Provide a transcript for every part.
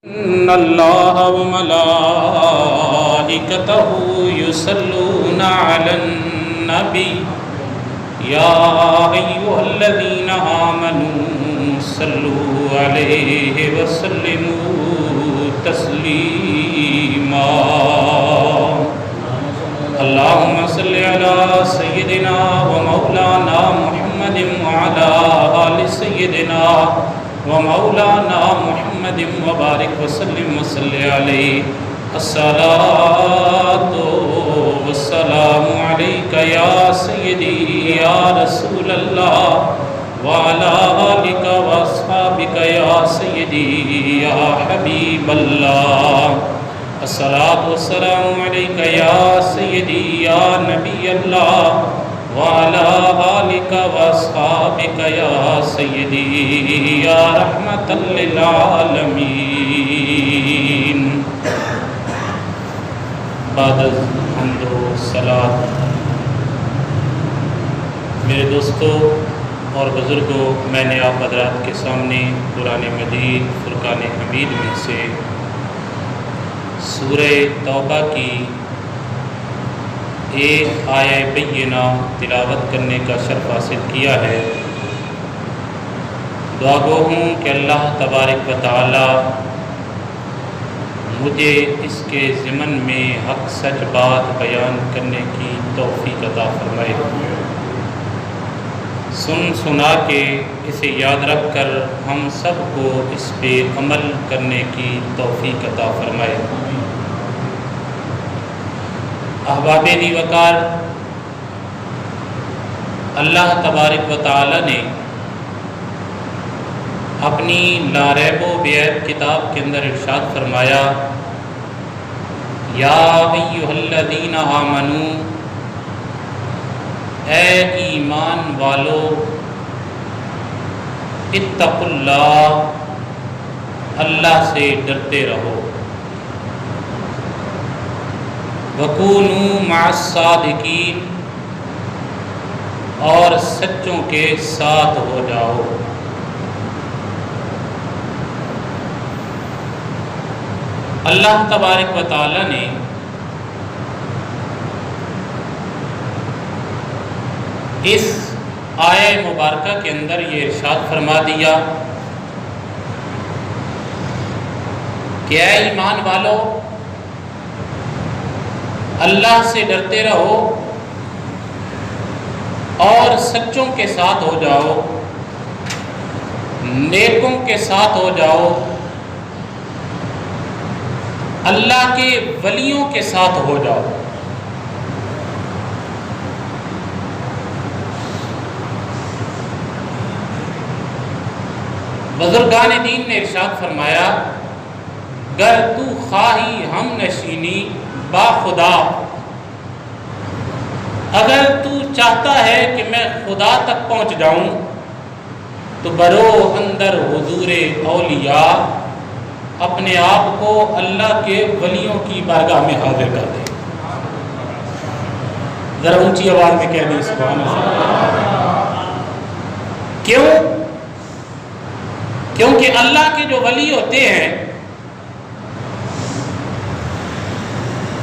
إن الله وملائكته يصلون على النبي يا أيها الذين آمنوا صلوا عليه وسلموا تسليما اللهم صل على سيدنا ومولانا محمد وعلى آل سيدنا ومولانا محمد وبارك وسلم وصل عليه الصلاة والسلام عليك يا سيدي يا رسول الله وعلى آلك وأصحابك يا سيدي يا حبيب الله الصلاة والسلام عليك يا سيدي يا نبي الله وعلى آلك وأصحابك يا سيدي يا رحمة للعالمين بعد الحمد والصلاة میرے دوستوں اور بزرگوں، میں نے آپ حضرات کے سامنے قرآن مجید فرقان حمید میں سے سورہ توبہ کی ایک آیہ بینہ تلاوت کرنے کا شرف حاصل کیا ہے۔ دعا گو ہوں کہ اللہ تبارک و تعالی مجھے اس کے ضمن میں حق سچ بات بیان کرنے کی توفیق عطا فرمائے، سن سنا کے اسے یاد رکھ کر ہم سب کو اس پہ عمل کرنے کی توفیق عطا فرمائے۔ احباب دی وقار، اللہ تبارک و تعالی نے اپنی لا ریب و بے عیب کتاب کے اندر ارشاد فرمایا، یا ایھا الذین آمنوا، اے ایمان والو، اتقوا اللہ، اللہ سے ڈرتے رہو، وَكُونُوا مَعَ الصَّادِقِينَ، اور سچوں کے ساتھ ہو جاؤ۔ اللہ تبارک و تعالی نے اس آیہ مبارکہ کے اندر یہ ارشاد فرما دیا کہ اے ایمان والو، اللہ سے ڈرتے رہو اور سچوں کے ساتھ ہو جاؤ، نیکوں کے ساتھ ہو جاؤ، اللہ کے ولیوں کے ساتھ ہو جاؤ۔ بزرگان دین نے ارشاد فرمایا، گر تو خواہی ہم نشینی با خدا، اگر تو چاہتا ہے کہ میں خدا تک پہنچ جاؤں تو برو اندر حضور اولیاء، اپنے آپ کو اللہ کے ولیوں کی بارگاہ میں حاضر کر دے۔ ذرا اونچی آواز میں کہہ دیں سبحان اللہ۔ کیوں؟ کیونکہ اللہ کے جو ولی ہوتے ہیں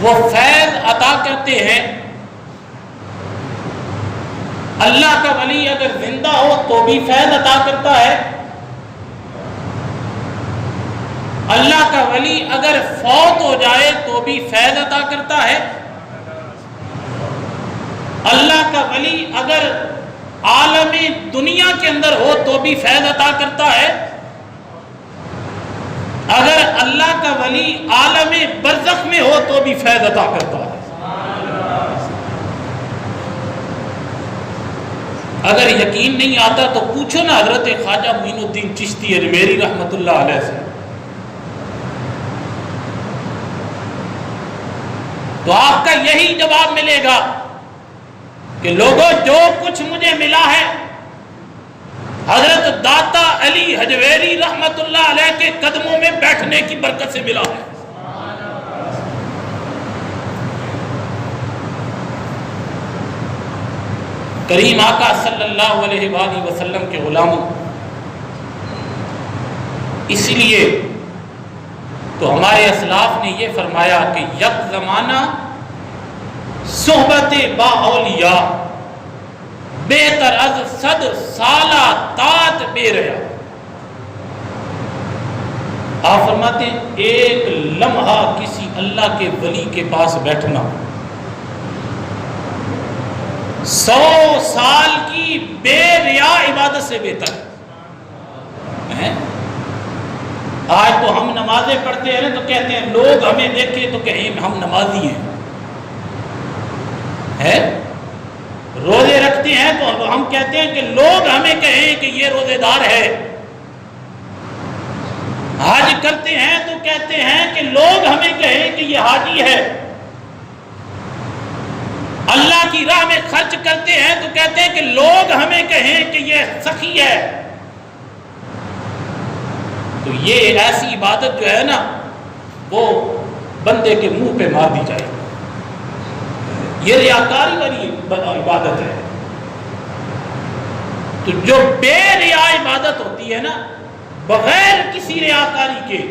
وہ فیض عطا کرتے ہیں۔ اللہ کا ولی اگر زندہ ہو تو بھی فیض عطا کرتا ہے، اللہ کا ولی اگر فوت ہو جائے تو بھی فیض عطا کرتا ہے، اللہ کا ولی اگر عالم دنیا کے اندر ہو تو بھی فیض عطا کرتا ہے، اگر اللہ کا ولی عالم برزخ میں ہو تو بھی فیض عطا کرتا ہے۔ اگر یقین نہیں آتا تو پوچھو نا حضرت خواجہ معین الدین چشتی اجمیری رحمۃ اللہ علیہ سے، تو آپ کا یہی جواب ملے گا کہ لوگوں، جو کچھ مجھے ملا ہے حضرت داتا علی حجویری رحمت اللہ علیہ کے قدموں میں بیٹھنے کی برکت سے ملا ہے۔ کریم آقا صلی اللہ علیہ وآلہ وسلم کے غلاموں، اس لیے تو ہمارے اسلاف نے یہ فرمایا کہ یک زمانہ صحبت با اولیاء بہتر از 100 سالہ تات بے ریا۔ آپ فرماتے ہیں ایک لمحہ کسی اللہ کے ولی کے پاس بیٹھنا 100 سال کی بے ریا عبادت سے بہتر ہے۔ آج تو ہم نمازیں پڑھتے ہیں تو کہتے ہیں لوگ ہمیں دیکھیں تو کہیں ہم نمازی ہیں، روزے رکھتے ہیں تو ہم کہتے ہیں کہ لوگ ہمیں کہیں کہ یہ روزے دار ہے، حج کرتے ہیں تو کہتے ہیں کہ لوگ ہمیں کہیں کہ یہ حاجی ہے، اللہ کی راہ میں خرچ کرتے ہیں تو کہتے ہیں کہ لوگ ہمیں کہیں کہ یہ سخی ہے۔ تو یہ ایسی عبادت جو ہے نا وہ بندے کے منہ پہ مار دی جائے، یہ ریاکاری والی عبادت ہے۔ تو جو بے ریا عبادت ہوتی ہے نا بغیر کسی ریاکاری کے،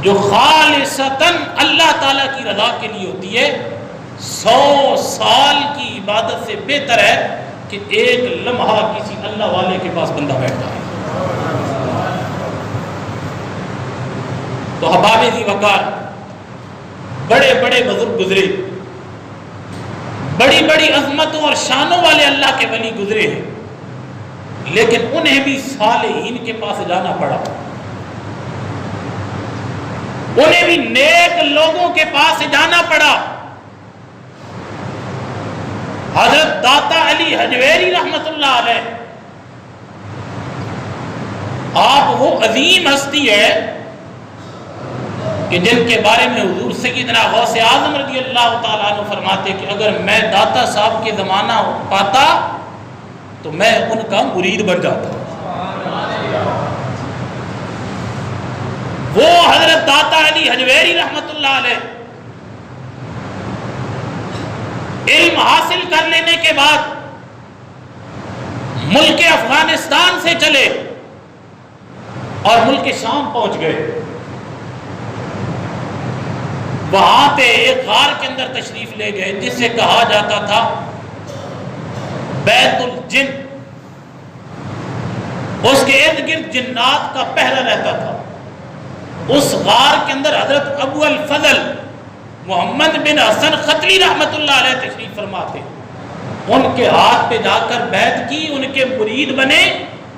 جو خالصتاً اللہ تعالیٰ کی رضا کے لیے ہوتی ہے، 100 سال کی عبادت سے بہتر ہے کہ ایک لمحہ کسی اللہ والے کے پاس بندہ بیٹھتا ہے۔ تو احباب ذی وقار بڑے بڑے بزرگ گزرے، بڑی بڑی عظمتوں اور شانوں والے اللہ کے ولی گزرے ہیں، لیکن انہیں بھی صالحین کے پاس جانا پڑا، انہیں بھی نیک لوگوں کے پاس جانا پڑا۔ حضرت داتا علی حجویری رحمت اللہ علیہ، آپ وہ عظیم ہستی ہے کہ جن کے بارے میں حضور سیدنا غوث اعظم رضی اللہ تعالیٰ عنہ فرماتے کہ اگر میں داتا صاحب کے زمانہ پاتا تو میں ان کا مرید بن جاتا۔ وہ حضرت داتا علی حجویری رحمت اللہ علیہ علم حاصل کر لینے کے بعد ملک افغانستان سے چلے اور ملک شام پہنچ گئے۔ وہاں پہ ایک غار کے اندر تشریف لے گئے جسے کہا جاتا تھا بیت الجن، اس کے ارد گرد جنات کا پہرا رہتا تھا۔ اس غار کے اندر حضرت ابو الفضل محمد بن حسن ختلی رحمت اللہ علیہ تشریف فرما تھے، ان کے ہاتھ پہ جا کر بیعت کی، ان کے مرید بنے۔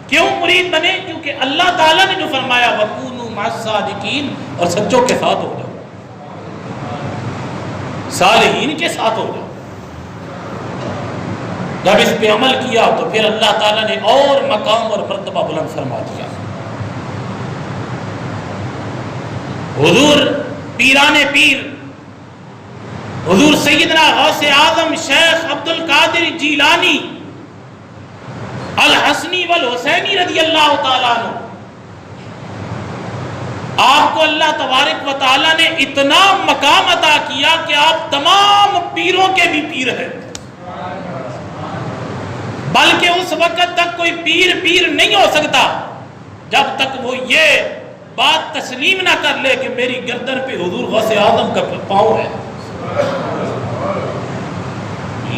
کیوں مرید بنے؟ کیونکہ اللہ تعالیٰ نے جو فرمایا وَكُونُوا مَعَ الصَّادِقِينَ، اور سچوں کے ساتھ ہو جاؤ، صالحین کے ساتھ ہو جاؤ۔ جب اس پہ عمل کیا تو پھر اللہ تعالیٰ نے اور مقام اور مرتبہ بلند فرما دیا۔ حضور پیران پیر حضور سیدنا غوث اعظم شیخ عبد القادر جیلانی الحسنی والحسینی رضی اللہ تعالیٰ عنہ، آپ کو اللہ تبارک و تعالیٰ نے اتنا مقام عطا کیا کہ آپ تمام پیروں کے بھی پیر ہیں، بلکہ اس وقت تک کوئی پیر نہیں ہو سکتا جب تک وہ یہ بات تسلیم نہ کر لے کہ میری گردن پہ حضور غوث اعظم کا پاؤں ہے۔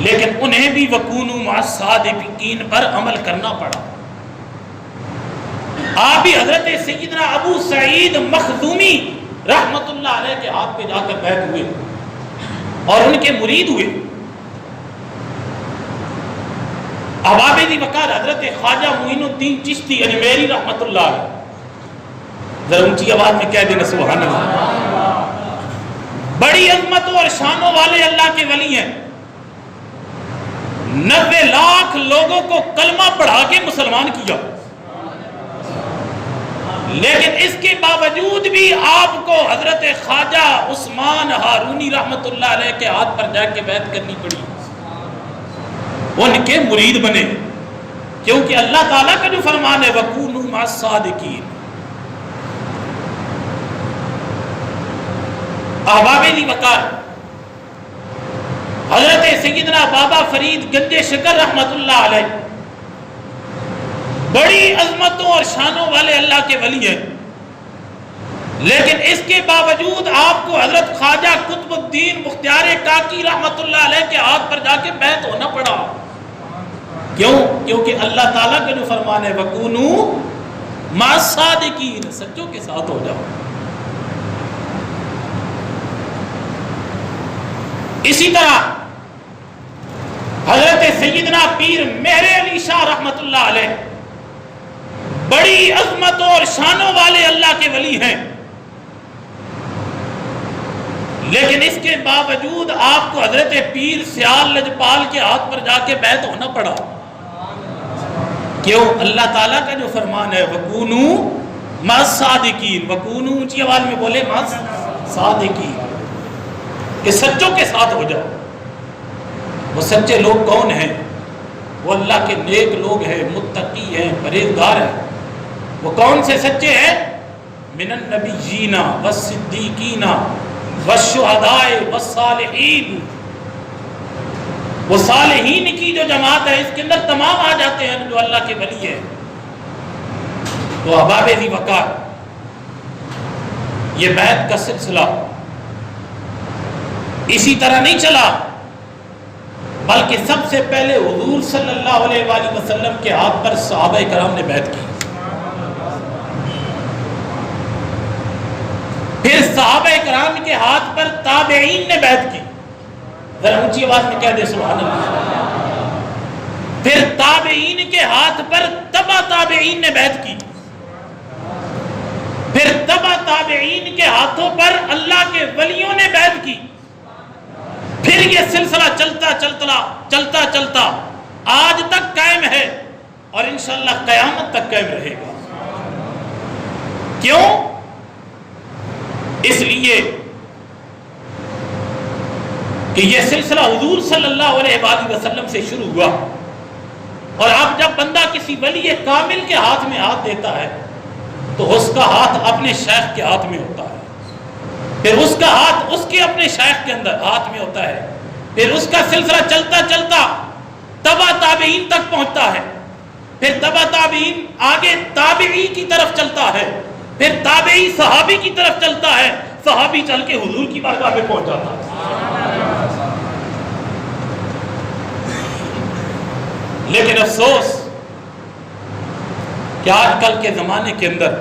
لیکن انہیں بھی وَكُونُوا مَعَ الصَّادِقِينَ پر عمل کرنا پڑا۔ آپ بھی حضرت سیدنا ابو سعید مخزومی رحمت اللہ علیہ کے ہاتھ پہ جا کر بیعت ہوئے اور ان کے مرید ہوئے۔ احباب ذی وقار حضرت خواجہ معین الدین چشتی اجمیری رحمت اللہ علیہ، ذرا اونچی آواز میں کہہ دینا سبحان اللہ، بڑی عظمتوں اور شانوں والے اللہ کے ولی ہیں، 90 لاکھ لوگوں کو کلمہ پڑھا کے مسلمان کیا، لیکن اس کے باوجود بھی آپ کو حضرت خواجہ عثمان ہارونی رحمت اللہ علیہ کے ہاتھ پر جا کے بیعت کرنی پڑی، ان کے مرید بنے، کیونکہ اللہ تعالیٰ کا جو فرمان ہے وَكُونُوا مَعَ الصَّادِقِينَ۔ احباب ذی وقار حضرت سیدنا بابا فرید گنج شکر رحمت اللہ علیہ بڑی عظمتوں اور شانوں والے اللہ کے ولی ہیں، لیکن اس کے باوجود آپ کو حضرت خواجہ قطب الدین بختیار کاکی رحمت اللہ علیہ کے ہاتھ پر جا کے بیعت ہونا پڑا. کیوں؟ کیونکہ اللہ تعالیٰ کے جو فرمان ہے وَكُونُوا مَعَ الصَّادِقِينَ، سچوں کے ساتھ ہو جاؤ. اسی طرح حضرت سیدنا پیر مہر علی شاہ رحمت اللہ علیہ بڑی عظمتوں اور شانوں والے اللہ کے ولی ہیں، لیکن اس کے باوجود آپ کو حضرت پیر سیال لجپال کے ہاتھ پر جا کے بیعت ہونا پڑا. کیوں؟ اللہ تعالیٰ کا جو فرمان ہے وَكُونُوا مَعَ الصَّادِقِينَ، وَكُونُوا اونچی آواز میں بولے مَعَ الصَّادِقِينَ، کہ سچوں کے ساتھ ہو جاؤ. وہ سچے لوگ کون ہیں؟ وہ اللہ کے نیک لوگ ہیں، متقی ہیں، پرہیزگار ہیں. وہ کون سے سچے ہیں؟ من النبیین والصدیقین والشہداء والصالحین. وہ صالحین کی جو جماعت ہے اس کے اندر تمام آ جاتے ہیں جو اللہ کے ولی ہیں. تو احباب ذی وقار، یہ بیعت کا سلسلہ اسی طرح نہیں چلا، بلکہ سب سے پہلے حضور صلی اللہ علیہ وآلہ وسلم کے ہاتھ پر صحابہ کرام نے بیعت کی، پھر صحابہ کرام کے ہاتھ پر تابعین نے بیعت کی. ذرا اونچی آواز میں کہہ دے سبحان اللہ. پھر تابعین کے ہاتھ پر تبع تابعین نے بیعت کی، پھر تبع تابعین کے ہاتھوں پر اللہ کے ولیوں نے بیعت کی. پھر یہ سلسلہ چلتا چلتا آج تک قائم ہے اور انشاءاللہ قیامت تک قائم رہے گا. کیوں؟ اس لیے کہ یہ سلسلہ حضور صلی اللہ علیہ وآلہ وسلم سے شروع ہوا، اور اب جب بندہ کسی ولی کامل کے ہاتھ میں ہاتھ دیتا ہے تو اس کا ہاتھ اپنے شیخ کے ہاتھ میں ہوتا ہے، پھر اس کا ہاتھ اس کے اپنے شیخ کے اندر ہاتھ میں ہوتا ہے، پھر اس کا سلسلہ چلتا تبع تابعین تک پہنچتا ہے، پھر تبع تابعین آگے تابعی کی طرف چلتا ہے، پھر تابعی صحابی کی طرف چلتا ہے، صحابی چل کے حضور کی بارگاہ پہ پہنچ جاتا ہے. لیکن افسوس کہ آج کل کے زمانے کے اندر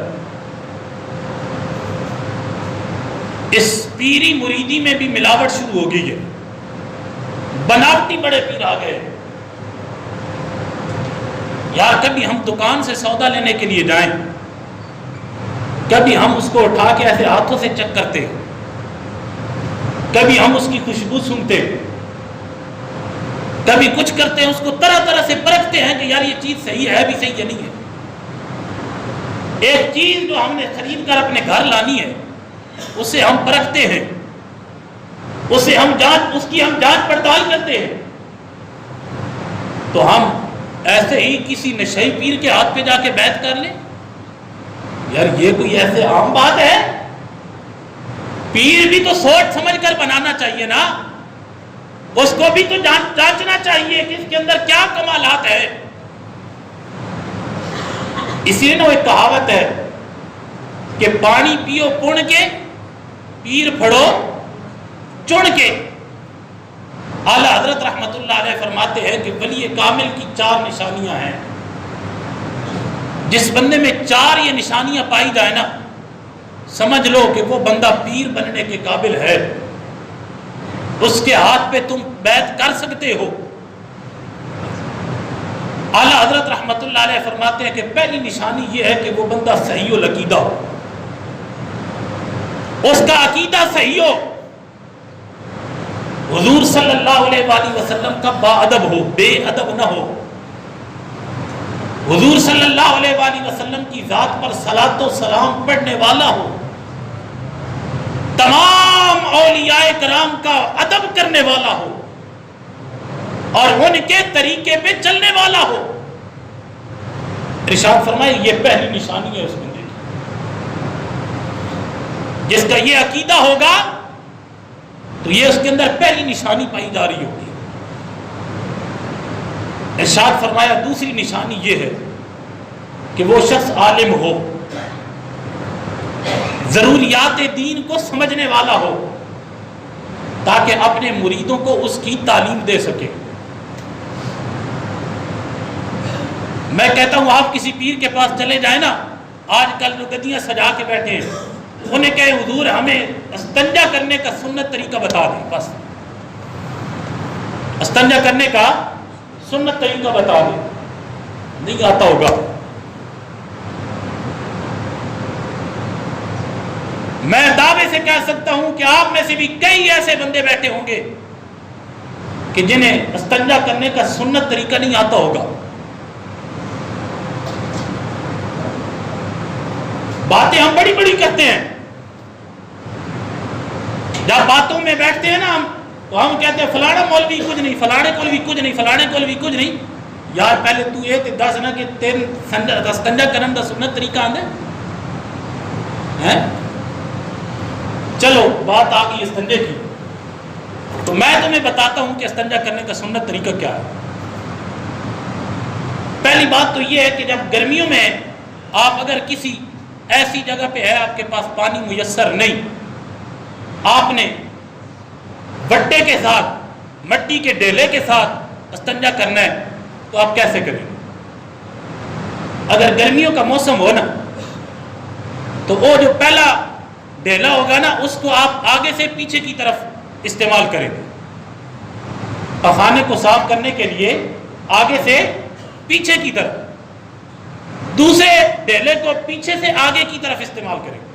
اس پیری مریدی میں بھی ملاوٹ شروع ہو گئی ہے. بناوٹی بڑے پیر آ گئے. یار کبھی ہم دکان سے سودا لینے کے لیے جائیں، کبھی ہم اس کو اٹھا کے ایسے ہاتھوں سے چیک کرتے، کبھی ہم اس کی خوشبو سنتے، کبھی کچھ کرتے ہیں، اس کو طرح طرح سے پرکھتے ہیں کہ یار یہ چیز صحیح ہے بھی صحیح یا نہیں ہے. ایک چیز جو ہم نے خرید کر اپنے گھر لانی ہے اسے ہم پرکھتے ہیں، اس کی ہم جانچ پڑتال کرتے ہیں. تو ہم ایسے ہی کسی نشئی پیر کے ہاتھ پہ جا کے بیعت کر لیں؟ یار یہ کوئی ایسے عام بات ہے؟ پیر بھی تو سوچ سمجھ کر بنانا چاہیے نا، اس کو بھی تو جانچنا چاہیے کہ اس کے اندر کیا کمالات ہے. اسی لیے ایک کہاوت ہے کہ پانی پیو پن کے، پیر پھڑو چن کے. اعلیٰ حضرت رحمت اللہ علیہ فرماتے ہیں کہ ولی کامل کی 4 نشانیاں ہیں. جس بندے میں 4 یہ نشانیاں پائی جائے نا، سمجھ لو کہ وہ بندہ پیر بننے کے قابل ہے. اس کے ہاتھ پہ تم بیعت کر سکتے ہو. اعلیٰ حضرت رحمت اللہ علیہ فرماتے ہیں کہ پہلی نشانی یہ ہے کہ وہ بندہ صحیح العقیدہ ہو، اس کا عقیدہ صحیح ہو، حضور صلی اللہ علیہ وآلہ وسلم کا با ادب ہو، بے ادب نہ ہو، حضور صلی اللہ علیہ وآلہ وسلم کی ذات پر صلاۃ و سلام پڑھنے والا ہو، تمام اولیاء کرام کا ادب کرنے والا ہو اور ان کے طریقے پہ چلنے والا ہو. ارشاد فرمائے یہ پہلی نشانی ہے اس بندے کی. جس کا یہ عقیدہ ہوگا تو یہ اس کے اندر پہلی نشانی پائی جا رہی ہوگی. ارشاد فرمایا دوسری نشانی یہ ہے کہ وہ شخص عالم ہو، ضروریات دین کو سمجھنے والا ہو تاکہ اپنے مریدوں کو اس کی تعلیم دے سکے۔ میں کہتا ہوں آپ کسی پیر کے پاس چلے جائیں نا، آج کل جو گدیاں سجا کے بیٹھے ہیں، انہیں کہیں حضور ہمیں استنجا کرنے کا سنت طریقہ بتا دیں، بس استنجا کرنے کا سنت طریقہ بتا دیں، نہیں آتا ہوگا۔ میں دعوے سے کہہ سکتا ہوں کہ آپ میں سے بھی کئی ایسے بندے بیٹھے ہوں گے کہ جنہیں استنجا کرنے کا سنت طریقہ نہیں آتا ہوگا۔ باتیں ہم بڑی بڑی کرتے ہیں، جب باتوں میں بیٹھتے ہیں نا ہم، تو ہم کہتے ہیں فلانا مولوی کچھ نہیں، فلانے کولوی کچھ نہیں، فلانے کولوی کچھ نہیں۔ یار پہلے تو یہ تے دس نا کہ تین استنجا کرنے کا سنت طریقہ آندے ہیں۔ چلو بات آ گئی استنجے کی، تو میں تمہیں بتاتا ہوں کہ استنجا کرنے کا سنت طریقہ کیا ہے۔ پہلی بات تو یہ ہے کہ جب گرمیوں میں آپ اگر کسی ایسی جگہ پہ ہے آپ کے پاس پانی میسر نہیں، آپ نے بٹے کے ساتھ، مٹی کے ڈیلے کے ساتھ استنجا کرنا ہے تو آپ کیسے کریں گے؟ اگر گرمیوں کا موسم ہو نا تو وہ جو پہلا ڈیلا ہوگا نا اس کو آپ آگے سے پیچھے کی طرف استعمال کریں گے۔ پخانے کو صاف کرنے کے لیے آگے سے پیچھے کی طرف، دوسرے ڈیلے کو پیچھے سے آگے کی طرف استعمال کریں گے،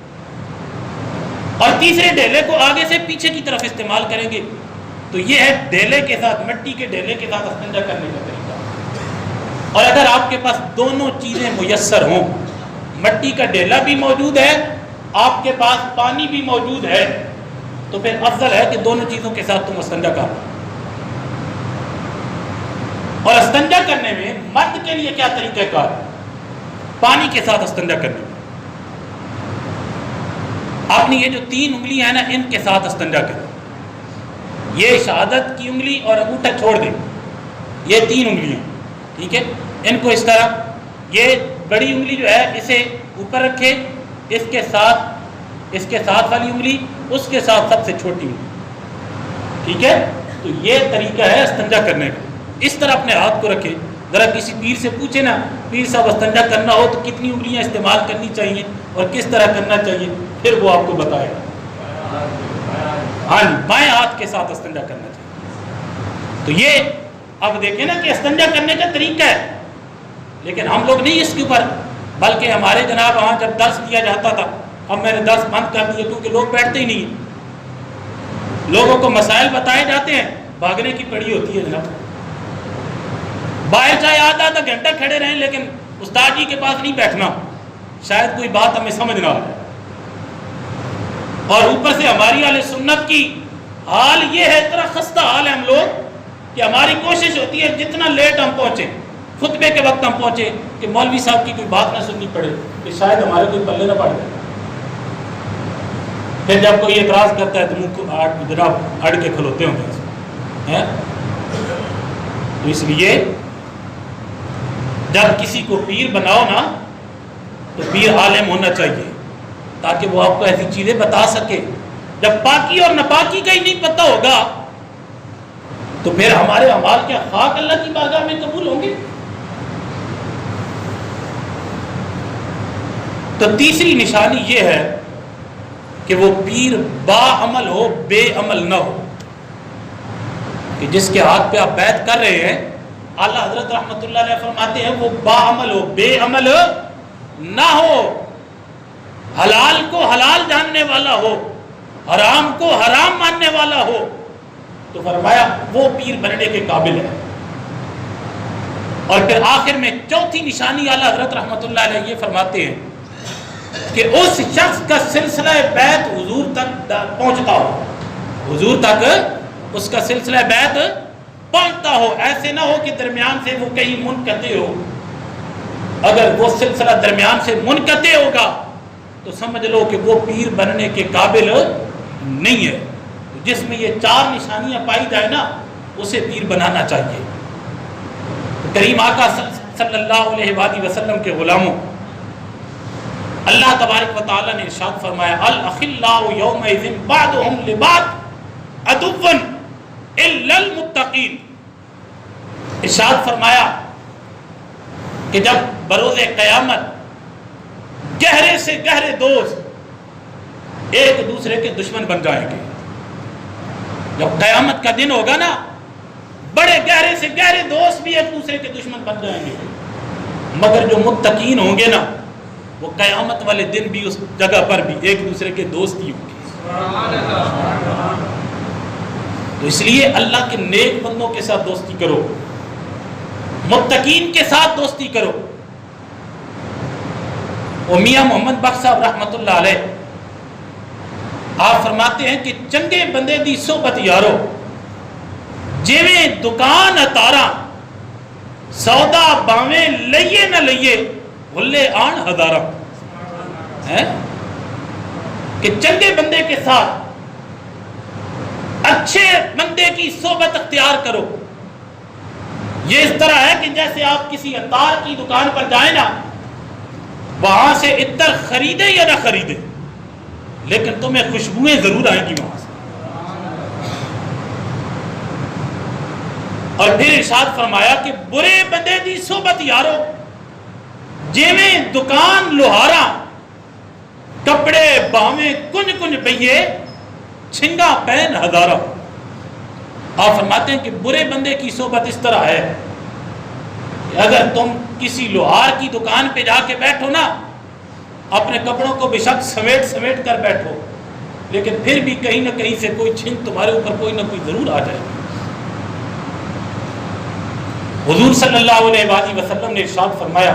اور تیسرے ڈیلے کو آگے سے پیچھے کی طرف استعمال کریں گے۔ تو یہ ہے ڈیلے کے ساتھ، مٹی کے ڈیلے کے ساتھ استنجا کرنے کا طریقہ۔ اور اگر آپ کے پاس دونوں چیزیں میسر ہوں، مٹی کا ڈیلا بھی موجود ہے، آپ کے پاس پانی بھی موجود ہے، تو پھر افضل ہے کہ دونوں چیزوں کے ساتھ تم استنجا کر لو۔ اور استنجا کرنے میں مرد کے لیے کیا طریقہ کار ہے؟ پانی کے ساتھ استنجا کرنے میں اپنی یہ جو 3 انگلیاں ہیں نا ان کے ساتھ استنجا کریں۔ یہ شہادت کی انگلی اور انگوٹھا چھوڑ دیں، یہ 3 انگلیاں، ٹھیک ہے، ان کو اس طرح، یہ بڑی انگلی جو ہے اسے اوپر رکھے، اس کے ساتھ والی انگلی اس کے ساتھ سب سے چھوٹی انگلی، ٹھیک ہے۔ تو یہ طریقہ ہے استنجا کرنے کا۔ اس طرح اپنے ہاتھ کو رکھے۔ ذرا کسی پیر سے پوچھے نا، پیر صاحب استنجا کرنا ہو تو کتنی انگلیاں استعمال کرنی چاہیے اور کس طرح کرنا چاہیے، پھر وہ آپ کو بتائے گا۔ ہاں، بائیں ہاتھ کے ساتھ استنجا کرنا چاہیے۔ تو یہ اب دیکھیں نا کہ استنجا کرنے کا طریقہ ہے، لیکن ہم لوگ نہیں اس کے اوپر، بلکہ ہمارے جناب وہاں جب درس دیا جاتا تھا، اب میں نے درس بند کر دیا کیونکہ لوگ بیٹھتے ہی نہیں ہیں۔ لوگوں کو مسائل بتائے جاتے ہیں، بھاگنے کی پڑی ہوتی ہے جناب۔ باہر چاہے آدھا گھنٹہ کھڑے رہیں لیکن استاد جی کے پاس نہیں بیٹھنا، شاید کوئی بات ہمیں سمجھ نہ آئے۔ اور اوپر سے ہماری اہل سنت کی حال یہ ہے، اتنا خستہ حال ہے ہم لوگ کہ ہماری کوشش ہوتی ہے جتنا لیٹ ہم پہنچے، خطبے کے وقت ہم پہنچے کہ مولوی صاحب کی کوئی بات نہ سننی پڑے، کہ شاید ہمارے کوئی پلے نہ پڑ جائے۔ پھر جب کوئی اعتراض کرتا ہے تو منہ کو جناب اڑ کے کھلوتے ہوں گے۔ تو اس لیے جب کسی کو پیر بناؤ نا تو پیر عالم ہونا چاہیے تاکہ وہ آپ کو ایسی چیزیں بتا سکے۔ جب پاکی اور ناپاکی کا ہی نہیں پتہ ہوگا تو پھر ہمارے اعمال کیا خاک اللہ کی بارگاہ میں قبول ہوں گے؟ تو تیسری نشانی یہ ہے کہ وہ پیر با عمل ہو، بے عمل نہ ہو، کہ جس کے ہاتھ پہ آپ بیعت کر رہے ہیں، اعلیٰ حضرت رحمۃ اللہ علیہ فرماتے ہیں وہ با عمل ہو، بے عمل نہ ہو، حلال کو حلال جاننے والا ہو، حرام کو حرام ماننے والا ہو، تو فرمایا وہ پیر بننے کے قابل ہے۔ اور پھر آخر میں چوتھی نشانی اعلیٰ حضرت رحمۃ اللہ علیہ یہ فرماتے ہیں کہ اس شخص کا سلسلہ بیعت حضور تک پہنچتا ہو، حضور تک اس کا سلسلہ بیعت پہنچتا ہو، ایسے نہ ہو کہ درمیان سے وہ کہیں منقطع ہو۔ اگر وہ سلسلہ درمیان سے منقطع ہوگا تو سمجھ لو کہ وہ پیر بننے کے قابل نہیں ہے۔ جس میں یہ 4 نشانیاں پائی جائے نا اسے پیر بنانا چاہیے۔ کریم آقا صلی اللہ علیہ وآلہ وسلم کے غلاموں، اللہ تبارک و تعالیٰ نے ارشاد فرمایا الاخلاء یومئذ بعضهم لبعض عدو الا المتقین. ارشاد فرمایا کہ جب بروز قیامت گہرے سے گہرے دوست ایک دوسرے کے دشمن بن جائیں گے. جب قیامت کا دن ہوگا نا، بڑے گہرے سے گہرے دوست بھی ایک دوسرے کے دشمن بن جائیں گے، مگر جو متقین ہوں گے نا، وہ قیامت والے دن بھی اس جگہ پر بھی ایک دوسرے کے دوست ہی ہوں گے. تو اس لیے اللہ کے نیک بندوں کے ساتھ دوستی کرو، متقین کے ساتھ دوستی کرو. اور میاں محمد بخش صاحب رحمۃ اللہ علیہ آپ فرماتے ہیں کہ چنگے بندے دی صحبت یارو جویں دکان اتارا سودا باویں لئیے نہ لئیے بھلے آن ہزارہ. کہ چنگے بندے کے ساتھ اچھے بندے کی صحبت اختیار کرو. یہ اس طرح ہے کہ جیسے آپ کسی عطار کی دکان پر جائیں نا، وہاں سے عطر خریدے یا نہ خریدے، لیکن تمہیں خوشبوئیں ضرور آئیں گی وہاں سے. اور پھر ارشاد فرمایا کہ برے بندے دی صحبت یارو جویں دکان لوہارا کپڑے باویں کنج کنج بئیے چھنگا پہن ہزارہ. آپ فرماتے ہیں کہ برے بندے کی صحبت اس طرح ہے کہ اگر تم کسی لوہار کی دکان پہ جا کے بیٹھو نا، اپنے کپڑوں کو بے شک سمیٹ سمیٹ کر بیٹھو، لیکن پھر بھی کہیں نہ کہیں سے کوئی چھن تمہارے اوپر کوئی نہ کوئی ضرور آ جائے. حضور صلی اللہ علیہ وآلہ وسلم نے ارشاد فرمایا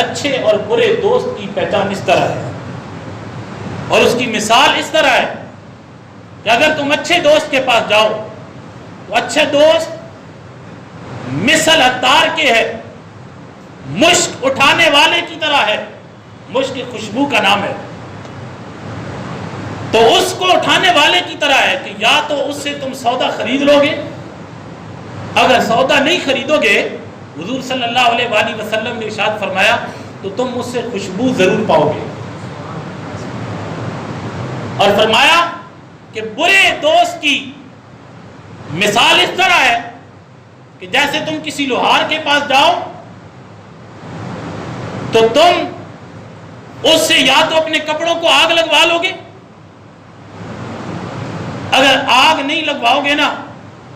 اچھے اور برے دوست کی پہچان اس طرح ہے، اور اس کی مثال اس طرح ہے کہ اگر تم اچھے دوست کے پاس جاؤ تو اچھے دوست مثل عطار کے ہے، مشک اٹھانے والے کی طرح ہے. مشک خوشبو کا نام ہے. تو اس کو اٹھانے والے کی طرح ہے کہ یا تو اس سے تم سودا خرید لو گے، اگر سودا نہیں خریدو گے حضور صلی اللہ علیہ وآلہ وسلم نے ارشاد فرمایا تو تم مجھ سے خوشبو ضرور پاؤ گے. اور فرمایا کہ برے دوست کی مثال اس طرح ہے کہ جیسے تم کسی لوہار کے پاس جاؤ تو تم اس سے یا تو اپنے کپڑوں کو آگ لگوا لو گے، اگر آگ نہیں لگواؤ گے نا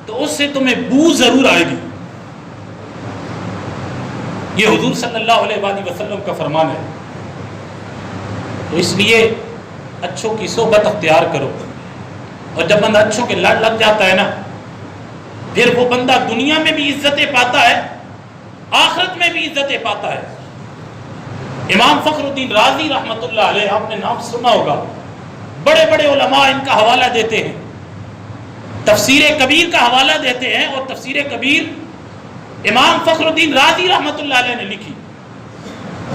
تو اس سے تمہیں بو ضرور آئے گی. یہ حضور صلی اللہ علیہ وآلہ وسلم کا فرمان ہے. تو اس لیے اچھوں کی صحبت اختیار کرو، اور جب بندہ اچھوں کے لڑ لگ جاتا ہے نا، پھر وہ بندہ دنیا میں بھی عزتیں پاتا ہے، آخرت میں بھی عزتیں پاتا ہے. امام فخر الدین رازی رحمۃ اللہ علیہ، آپ نے نام سنا ہوگا، بڑے بڑے علماء ان کا حوالہ دیتے ہیں، تفسیر کبیر کا حوالہ دیتے ہیں، اور تفسیر کبیر امام فخر الدین رازی رحمۃ اللہ علیہ نے لکھی.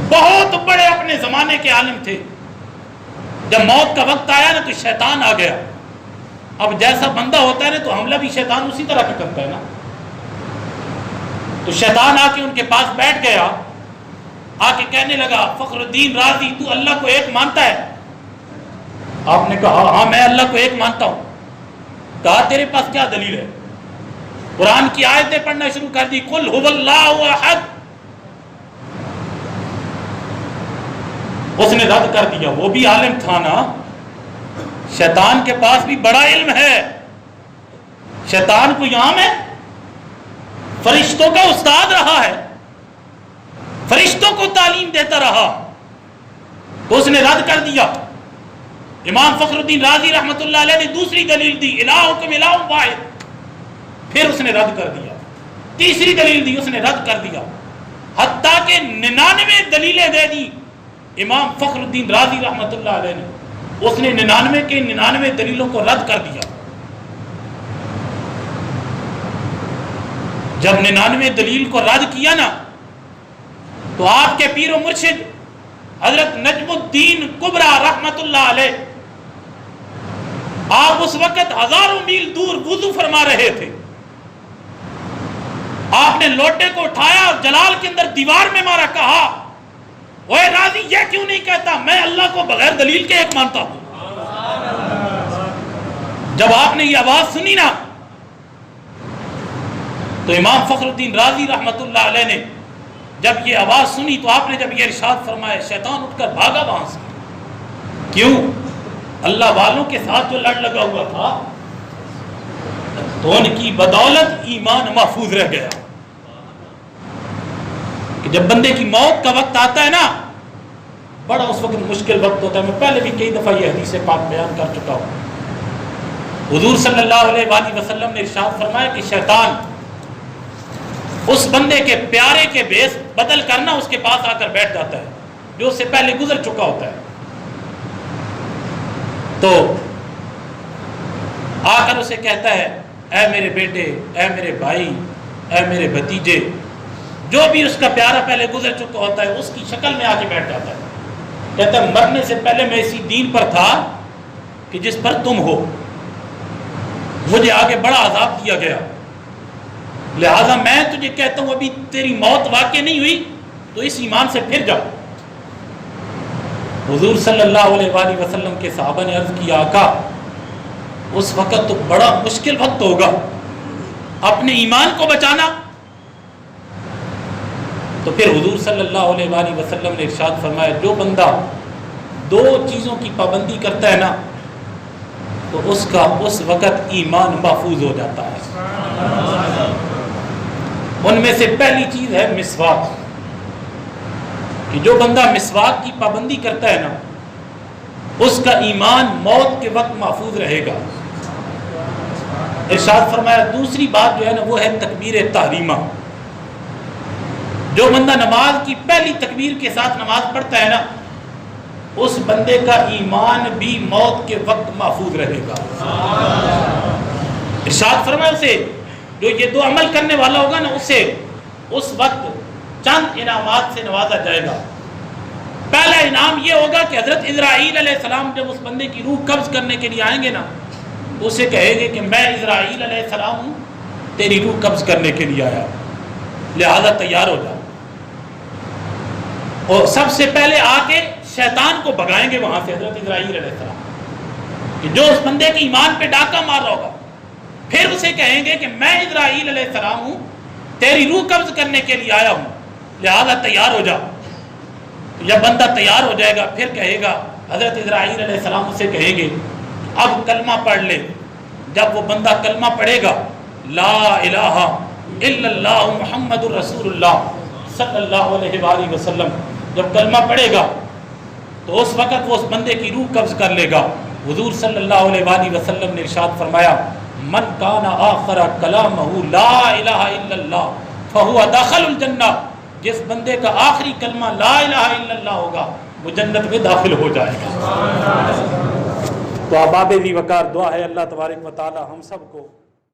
بہت بڑے اپنے زمانے کے عالم تھے. جب موت کا وقت آیا نا تو شیطان آ گیا. اب جیسا بندہ ہوتا ہے نا تو حملہ بھی شیطان اسی طرح کا کرتا ہے نا. تو شیطان آ کے ان کے پاس بیٹھ گیا، آ کے کہنے لگا فخر الدین رازی تو اللہ کو ایک مانتا ہے؟ آپ نے کہا ہاں میں اللہ کو ایک مانتا ہوں. کہا تیرے پاس کیا دلیل ہے؟ قرآن کی آیتیں پڑھنا شروع کر دی، قل هو اللہ احد. اس نے رد کر دیا، وہ بھی عالم تھا نا، شیطان کے پاس بھی بڑا علم ہے. شیطان کو یہاں میں فرشتوں کا استاد رہا ہے، فرشتوں کو تعلیم دیتا رہا، تو اس نے رد کر دیا. امام فخر الدین رازی رحمۃ اللہ علیہ نے دوسری دلیل دی، الہکم الہ واحد، پھر اس نے رد کر دیا. تیسری دلیل دی، اس نے رد کر دیا، حتیٰ کہ 99 دلیلیں دے دی امام فخر الدین رازی رحمۃ اللہ علیہ نے. اس نے 99 کے 99 دلیلوں کو رد کر دیا. جب 99 دلیل کو رد کیا نا تو آپ کے پیر و مرشد حضرت نجم الدین کبریٰ رحمۃ اللہ علیہ، آپ اس وقت ہزاروں میل دور وضو فرما رہے تھے. آپ نے لوٹے کو اٹھایا اور جلال کے اندر دیوار میں مارا، کہا وہ راضی یہ کیوں نہیں کہتا میں اللہ کو بغیر دلیل کے ایک مانتا ہوں؟ جب آپ نے یہ آواز سنی نا تو امام فخر الدین رازی رحمت اللہ علیہ نے جب یہ آواز سنی تو آپ نے جب یہ ارشاد فرمایا شیطان اٹھ کر بھاگا وہاں سے. کیوں؟ اللہ والوں کے ساتھ جو لڑ لگا ہوا تھا تو ان کی بدولت ایمان محفوظ رہ گیا. کہ جب بندے کی موت کا وقت آتا ہے نا بڑا اس وقت مشکل وقت ہوتا ہے. میں پہلے بھی کئی دفعہ یہ حدیث پاک بیان کر چکا ہوں. حضور صلی اللہ علیہ وآلہ وسلم نے ارشاد فرمایا کہ شیطان اس بندے کے پیارے کے بیس بدل کرنا اس کے پاس آ کر بیٹھ جاتا ہے جو اس سے پہلے گزر چکا ہوتا ہے. تو آ کر اسے کہتا ہے اے میرے بیٹے، اے میرے بھائی، اے میرے بھتیجے، جو بھی اس کا پیارا پہلے گزر چکا ہوتا ہے اس کی شکل میں آ کے بیٹھ جاتا ہے. کہتا ہے مرنے سے پہلے میں اسی دین پر تھا کہ جس پر تم ہو، مجھے آگے بڑا عذاب دیا گیا، لہذا میں تجھے کہتا ہوں ابھی تیری موت واقع نہیں ہوئی تو اس ایمان سے پھر جاؤ. حضور صلی اللہ علیہ وآلہ وسلم کے صحابہ نے عرض کیا آقا اس وقت تو بڑا مشکل وقت ہوگا اپنے ایمان کو بچانا. تو پھر حضور صلی اللہ علیہ وآلہ وسلم نے ارشاد فرمایا جو بندہ دو چیزوں کی پابندی کرتا ہے نا تو اس کا اس وقت ایمان محفوظ ہو جاتا ہے. ان میں سے پہلی چیز ہے مسواک، کہ جو بندہ مسواک کی پابندی کرتا ہے نا اس کا ایمان موت کے وقت محفوظ رہے گا. ارشاد فرمایا دوسری بات جو ہے نا وہ ہے تکبیر تحریمہ. جو بندہ نماز کی پہلی تکبیر کے ساتھ نماز پڑھتا ہے نا اس بندے کا ایمان بھی موت کے وقت محفوظ رہے گا. ارشاد فرمایا اسے جو یہ دو عمل کرنے والا ہوگا نا اسے اس وقت چند انعامات سے نوازا جائے گا. پہلا انعام یہ ہوگا کہ حضرت اسرائیل علیہ السلام جب اس بندے کی روح قبض کرنے کے لیے آئیں گے نا تو اسے کہیں گے کہ میں اسرائیل علیہ السلام ہوں، تیری روح قبض کرنے کے لیے آیا، لہذا تیار ہو جا. اور سب سے پہلے آ کے شیطان کو بھگائیں گے وہاں سے حضرت اسرائیل علیہ السلام، کہ جو اس بندے کے ایمان پہ ڈاکہ مار رہا ہوگا. پھر اسے کہیں گے کہ میں اسرائیل علیہ السلام ہوں، تیری روح قبض کرنے کے لیے آیا ہوں، لہذا تیار ہو جا. جب بندہ تیار ہو جائے گا پھر کہے گا حضرت اسرائیل علیہ السلام اسے کہیں گے اب کلمہ پڑھ لے. جب وہ بندہ کلمہ پڑھے گا لا الہ الا اللہ محمد الرسول اللہ صلی اللہ علیہ وآلہ وسلم، جب کلمہ پڑھے گا تو اس وقت وہ اس بندے کی روح قبض کر لے گا. حضور صلی اللہ علیہ وآلہ وسلم نے ارشاد فرمایا من کان آخر کلامہ لا الہ الا اللہ فہو داخل الجنہ، جس بندے کا آخری کلمہ لا الہ الا اللہ ہوگا وہ جنت میں داخل ہو جائے گا. تو احباب ذی وقار دعا ہے اللہ تبارک و تعالی ہم سب کو